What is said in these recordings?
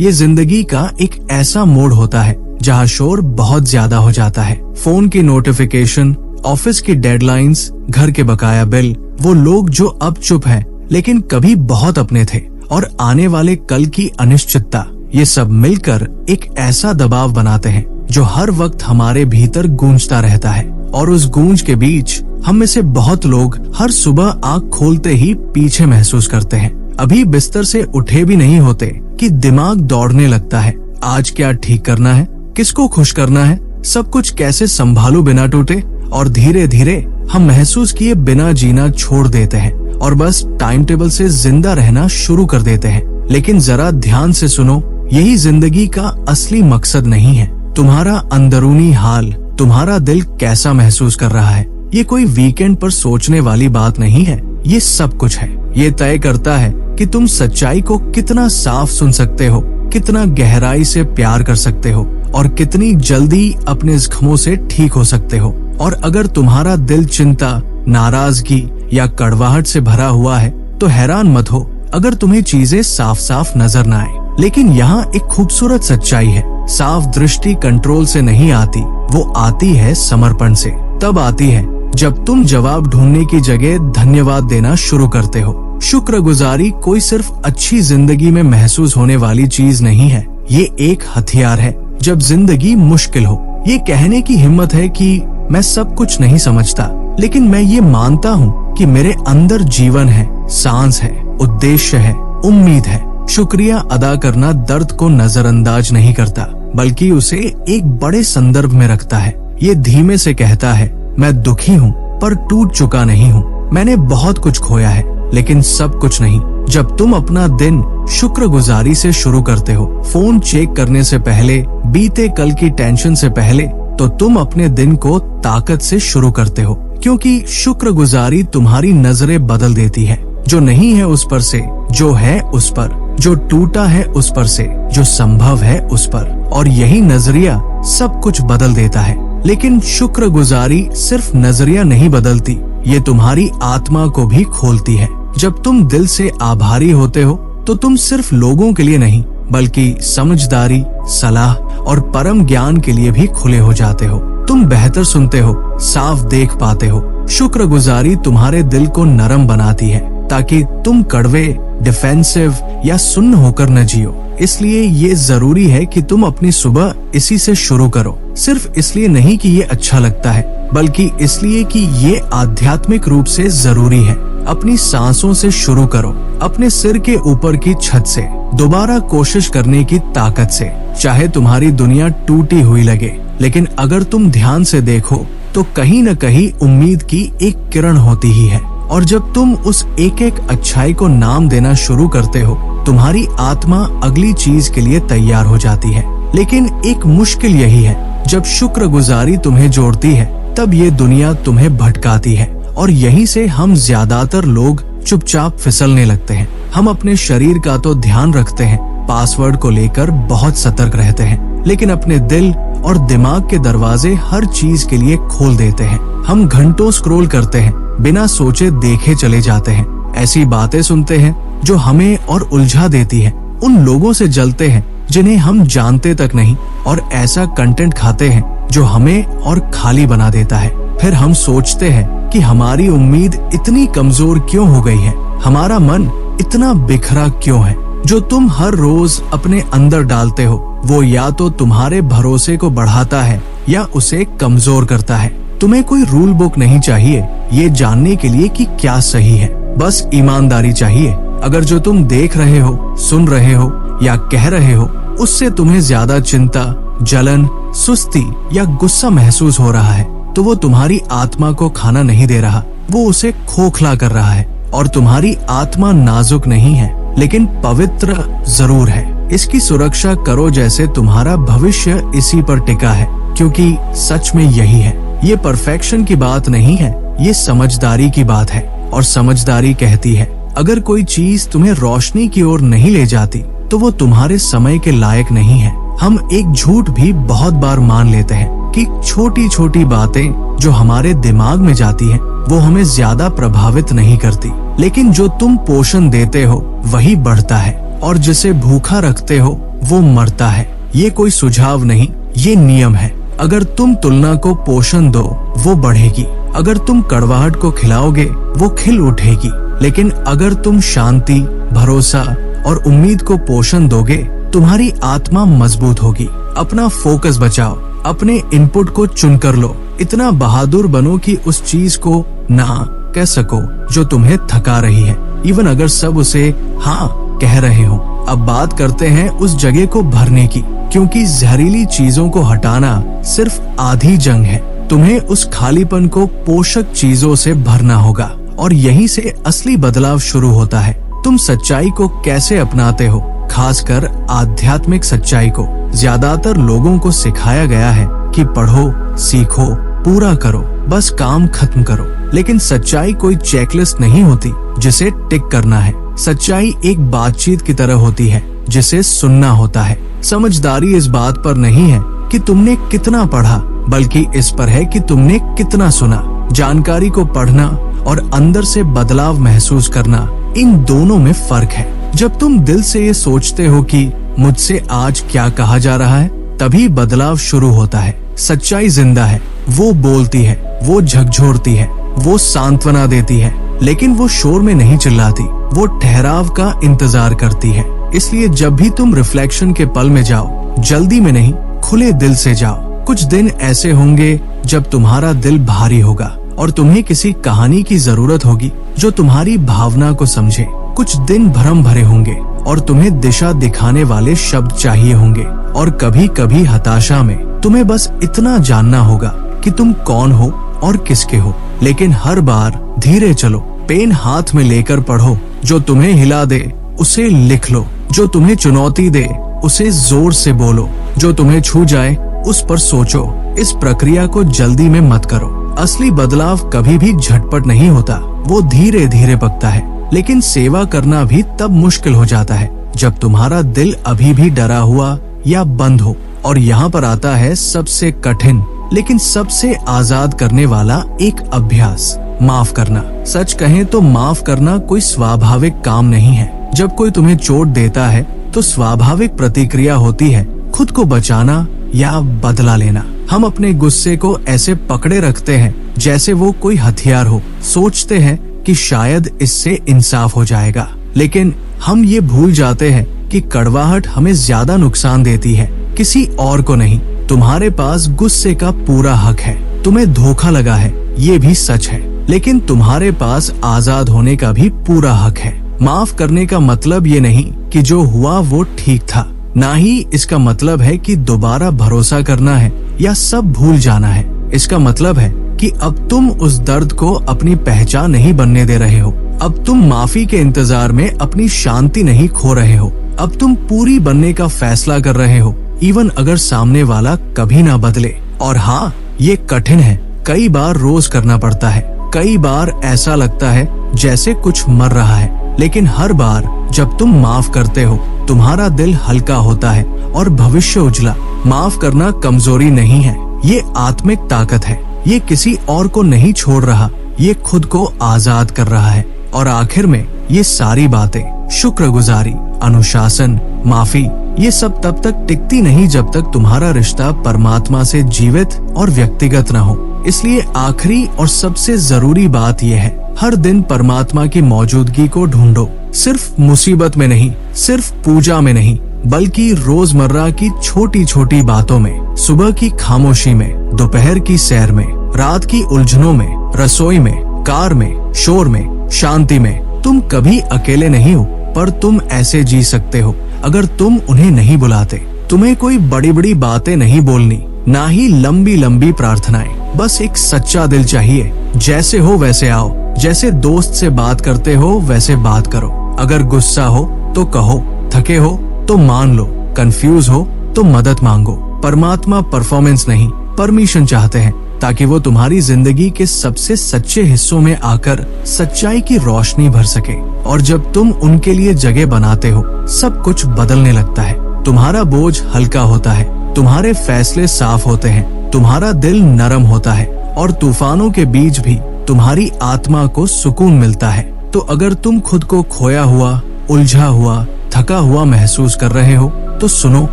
ये जिंदगी का एक ऐसा मोड़ होता है जहाँ शोर बहुत ज्यादा हो जाता है। फोन की नोटिफिकेशन, ऑफिस की डेडलाइंस, घर के बकाया बिल, वो लोग जो अब चुप हैं लेकिन कभी बहुत अपने थे, और आने वाले कल की अनिश्चितता, ये सब मिलकर एक ऐसा दबाव बनाते हैं जो हर वक्त हमारे भीतर गूंजता रहता है। और उस गूंज के बीच हम में से बहुत लोग हर सुबह आँख खोलते ही पीछे महसूस करते हैं। अभी बिस्तर से उठे भी नहीं होते कि दिमाग दौड़ने लगता है। आज क्या ठीक करना है, किसको खुश करना है, सब कुछ कैसे संभालूं बिना टूटे। और धीरे धीरे हम महसूस किए बिना जीना छोड़ देते हैं और बस टाइम टेबल से जिंदा रहना शुरू कर देते हैं। लेकिन जरा ध्यान से सुनो, यही जिंदगी का असली मकसद नहीं है। तुम्हारा अंदरूनी हाल, तुम्हारा दिल कैसा महसूस कर रहा है, ये कोई वीकेंड पर सोचने वाली बात नहीं है। ये सब कुछ है। ये तय करता है कि तुम सच्चाई को कितना साफ सुन सकते हो, कितना गहराई से प्यार कर सकते हो और कितनी जल्दी अपने जख्मों से ठीक हो सकते हो। और अगर तुम्हारा दिल चिंता, नाराजगी या कड़वाहट से भरा हुआ है तो हैरान मत हो अगर तुम्हें चीजें साफ साफ नजर न आए। लेकिन यहाँ एक खूबसूरत सच्चाई है। साफ दृष्टि कंट्रोल से नहीं आती, वो आती है समर्पण से। तब आती है जब तुम जवाब ढूंढने की जगह धन्यवाद देना शुरू करते हो। शुक्रगुजारी कोई सिर्फ अच्छी जिंदगी में महसूस होने वाली चीज नहीं है, ये एक हथियार है। जब जिंदगी मुश्किल हो, ये कहने की हिम्मत है कि मैं सब कुछ नहीं समझता, लेकिन मैं ये मानता हूँ कि मेरे अंदर जीवन है, सांस है, उद्देश्य है, उम्मीद है। शुक्रिया अदा करना दर्द को नजरअंदाज नहीं करता, बल्कि उसे एक बड़े संदर्भ में रखता है। ये धीमे से कहता है, मैं दुखी हूँ पर टूट चुका नहीं हूँ। मैंने बहुत कुछ खोया है लेकिन सब कुछ नहीं। जब तुम अपना दिन शुक्रगुजारी से शुरू करते हो, फोन चेक करने से पहले, बीते कल की टेंशन से पहले, तो तुम अपने दिन को ताकत से शुरू करते हो। क्योंकि शुक्रगुजारी तुम्हारी नजरें बदल देती है। जो नहीं है उस पर से, जो है उस पर, जो टूटा है उस पर से, जो संभव है उस पर। और यही नजरिया सब कुछ बदल देता है। लेकिन शुक्रगुजारी सिर्फ नजरिया नहीं बदलती, ये तुम्हारी आत्मा को भी खोलती है। जब तुम दिल से आभारी होते हो तो तुम सिर्फ लोगों के लिए नहीं, बल्कि समझदारी, सलाह और परम ज्ञान के लिए भी खुले हो जाते हो। तुम बेहतर सुनते हो, साफ देख पाते हो। शुक्रगुजारी तुम्हारे दिल को नरम बनाती है ताकि तुम कड़वे, डिफेंसिव या सुन्न होकर न जियो। इसलिए ये जरूरी है कि तुम अपनी सुबह इसी से शुरू करो। सिर्फ इसलिए नहीं कि ये अच्छा लगता है, बल्कि इसलिए कि ये आध्यात्मिक रूप से जरूरी है। अपनी सांसों से शुरू करो, अपने सिर के ऊपर की छत से, दोबारा कोशिश करने की ताकत से। चाहे तुम्हारी दुनिया टूटी हुई लगे, लेकिन अगर तुम ध्यान से देखो तो कहीं न कहीं उम्मीद की एक किरण होती ही है। और जब तुम उस एक एक अच्छाई को नाम देना शुरू करते हो, तुम्हारी आत्मा अगली चीज के लिए तैयार हो जाती है। लेकिन एक मुश्किल यही है, जब शुक्रगुजारी तुम्हें जोड़ती है तब ये दुनिया तुम्हें भटकाती है। और यहीं से हम ज्यादातर लोग चुपचाप फिसलने लगते हैं। हम अपने शरीर का तो ध्यान रखते हैं, पासवर्ड को लेकर बहुत सतर्क रहते हैं, लेकिन अपने दिल और दिमाग के दरवाजे हर चीज के लिए खोल देते हैं। हम घंटों स्क्रॉल करते हैं, बिना सोचे देखे चले जाते हैं। ऐसी बातें सुनते हैं जो हमें और उलझा देती है। उन लोगों से जलते हैं जिन्हें हम जानते तक नहीं, और ऐसा कंटेंट खाते हैं जो हमें और खाली बना देता है। फिर हम सोचते हैं कि हमारी उम्मीद इतनी कमजोर क्यों हो गई है, हमारा मन इतना बिखरा क्यों है। जो तुम हर रोज अपने अंदर डालते हो, वो या तो तुम्हारे भरोसे को बढ़ाता है या उसे कमजोर करता है। तुम्हें कोई रूल बुक नहीं चाहिए ये जानने के लिए कि क्या सही है, बस ईमानदारी चाहिए। अगर जो तुम देख रहे हो, सुन रहे हो या कह रहे हो, उससे तुम्हें ज्यादा चिंता, जलन, सुस्ती या गुस्सा महसूस हो रहा है, तो वो तुम्हारी आत्मा को खाना नहीं दे रहा, वो उसे खोखला कर रहा है। और तुम्हारी आत्मा नाजुक नहीं है, लेकिन पवित्र जरूर है। इसकी सुरक्षा करो जैसे तुम्हारा भविष्य इसी पर टिका है, क्योंकि सच में यही है। ये परफेक्शन की बात नहीं है, ये समझदारी की बात है। और समझदारी कहती है, अगर कोई चीज तुम्हें रोशनी की ओर नहीं ले जाती तो वो तुम्हारे समय के लायक नहीं है। हम एक झूठ भी बहुत बार मान लेते हैं कि छोटी छोटी बातें जो हमारे दिमाग में जाती हैं, वो हमें ज्यादा प्रभावित नहीं करती, लेकिन जो तुम पोषण देते हो वही बढ़ता है। और जिसे भूखा रखते हो वो मरता है। ये कोई सुझाव नहीं, ये नियम है। अगर तुम तुलना को पोषण दो वो बढ़ेगी, अगर तुम कड़वाहट को खिलाओगे वो खिल उठेगी, लेकिन अगर तुम शांति, भरोसा और उम्मीद को पोषण दोगे तुम्हारी आत्मा मजबूत होगी। अपना फोकस बचाओ, अपने इनपुट को चुनकर लो। इतना बहादुर बनो कि उस चीज को ना कह सको जो तुम्हें थका रही है, इवन अगर सब उसे हाँ कह रहे हो। अब बात करते हैं उस जगह को भरने की, क्योंकि जहरीली चीजों को हटाना सिर्फ आधी जंग है। तुम्हें उस खालीपन को पोषक चीजों से भरना होगा और यहीं से असली बदलाव शुरू होता है। तुम सच्चाई को कैसे अपनाते हो, खासकर आध्यात्मिक सच्चाई को। ज्यादातर लोगों को सिखाया गया है कि पढ़ो, सीखो, पूरा करो, बस काम खत्म करो। लेकिन सच्चाई कोई चेकलिस्ट नहीं होती जिसे टिक करना है। सच्चाई एक बातचीत की तरह होती है जिसे सुनना होता है। समझदारी इस बात पर नहीं है कि तुमने कितना पढ़ा, बल्कि इस पर है कि तुमने कितना सुना। जानकारी को पढ़ना और अंदर से बदलाव महसूस करना, इन दोनों में फर्क है। जब तुम दिल से ये सोचते हो कि मुझसे आज क्या कहा जा रहा है, तभी बदलाव शुरू होता है। सच्चाई जिंदा है, वो बोलती है, वो झकझोरती है, वो सांत्वना देती है, लेकिन वो शोर में नहीं चिल्लाती, वो ठहराव का इंतजार करती है। इसलिए जब भी तुम रिफ्लेक्शन के पल में जाओ, जल्दी में नहीं, खुले दिल से जाओ। कुछ दिन ऐसे होंगे जब तुम्हारा दिल भारी होगा और तुम्हें किसी कहानी की जरूरत होगी जो तुम्हारी भावना को समझे। कुछ दिन भ्रम भरे होंगे और तुम्हें दिशा दिखाने वाले शब्द चाहिए होंगे। और कभी कभी हताशा में तुम्हें बस इतना जानना होगा कि तुम कौन हो और किसके हो। लेकिन हर बार धीरे चलो, पेन हाथ में लेकर पढ़ो। जो तुम्हें हिला दे उसे लिख लो, जो तुम्हें चुनौती दे उसे जोर से बोलो, जो तुम्हें छू जाए उस पर सोचो। इस प्रक्रिया को जल्दी में मत करो। असली बदलाव कभी भी झटपट नहीं होता, वो धीरे धीरे पकता है। लेकिन सेवा करना भी तब मुश्किल हो जाता है जब तुम्हारा दिल अभी भी डरा हुआ या बंद हो। और यहाँ पर आता है सबसे कठिन लेकिन सबसे आजाद करने वाला एक अभ्यास, माफ करना। सच कहें तो माफ करना कोई स्वाभाविक काम नहीं है। जब कोई तुम्हें चोट देता है तो स्वाभाविक प्रतिक्रिया होती है खुद को बचाना या बदला लेना। हम अपने गुस्से को ऐसे पकड़े रखते हैं जैसे वो कोई हथियार हो। सोचते हैं कि शायद इससे इंसाफ हो जाएगा, लेकिन हम ये भूल जाते हैं कि कड़वाहट हमें ज्यादा नुकसान देती है, किसी और को नहीं। तुम्हारे पास गुस्से का पूरा हक है। तुम्हें धोखा लगा है, ये भी सच है, लेकिन तुम्हारे पास आजाद होने का भी पूरा हक है। माफ करने का मतलब ये नहीं कि जो हुआ वो ठीक था, ना ही इसका मतलब है कि दोबारा भरोसा करना है या सब भूल जाना है। इसका मतलब है कि अब तुम उस दर्द को अपनी पहचान नहीं बनने दे रहे हो। अब तुम माफी के इंतजार में अपनी शांति नहीं खो रहे हो। अब तुम पूरी बनने का फैसला कर रहे हो, इवन अगर सामने वाला कभी ना बदले। और हाँ, ये कठिन है, कई बार रोज करना पड़ता है, कई बार ऐसा लगता है जैसे कुछ मर रहा है, लेकिन हर बार जब तुम माफ करते हो तुम्हारा दिल हल्का होता है और भविष्य उजला। माफ करना कमजोरी नहीं है, ये आत्मिक ताकत है। ये किसी और को नहीं छोड़ रहा, ये खुद को आजाद कर रहा है। और आखिर में ये सारी बातें, शुक्रगुजारी, अनुशासन, माफी, ये सब तब तक टिकती नहीं जब तक तुम्हारा रिश्ता परमात्मा से जीवित और व्यक्तिगत न हो। इसलिए आखिरी और सबसे जरूरी बात यह है, हर दिन परमात्मा की मौजूदगी को ढूंढो। सिर्फ मुसीबत में नहीं, सिर्फ पूजा में नहीं, बल्कि रोजमर्रा की छोटी छोटी बातों में, सुबह की खामोशी में, दोपहर की सैर में, रात की उलझनों में, रसोई में, कार में, शोर में, शांति में। तुम कभी अकेले नहीं हो, पर तुम ऐसे जी सकते हो अगर तुम उन्हें नहीं बुलाते। तुम्हें कोई बड़ी बड़ी बातें नहीं बोलनी, ना ही लंबी लंबी प्रार्थनाएं। बस एक सच्चा दिल चाहिए। जैसे हो वैसे आओ, जैसे दोस्त से बात करते हो वैसे बात करो। अगर गुस्सा हो तो कहो, थके हो तो मान लो, कंफ्यूज हो तो मदद मांगो। परमात्मा परफॉर्मेंस नहीं, परमिशन चाहते हैं, ताकि वो तुम्हारी जिंदगी के सबसे सच्चे हिस्सों में आकर सच्चाई की रोशनी भर सके। और जब तुम उनके लिए जगह बनाते हो, सब कुछ बदलने लगता है। तुम्हारा बोझ हल्का होता है, तुम्हारे फैसले साफ होते हैं, तुम्हारा दिल नरम होता है, और तूफानों के बीच भी तुम्हारी आत्मा को सुकून मिलता है। तो अगर तुम खुद को खोया हुआ, उलझा हुआ थका हुआ महसूस कर रहे हो तो सुनो,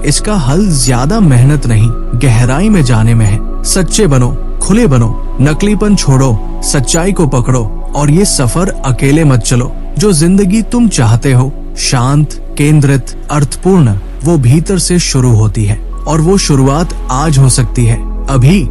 इसका हल ज्यादा मेहनत नहीं, गहराई में जाने में है। सच्चे बनो, खुले बनो, नकलीपन छोड़ो, सच्चाई को पकड़ो और ये सफर अकेले मत चलो। जो जिंदगी तुम चाहते हो, शांत, केंद्रित, अर्थपूर्ण, वो भीतर से शुरू होती है और वो शुरुआत आज हो सकती है, अभी।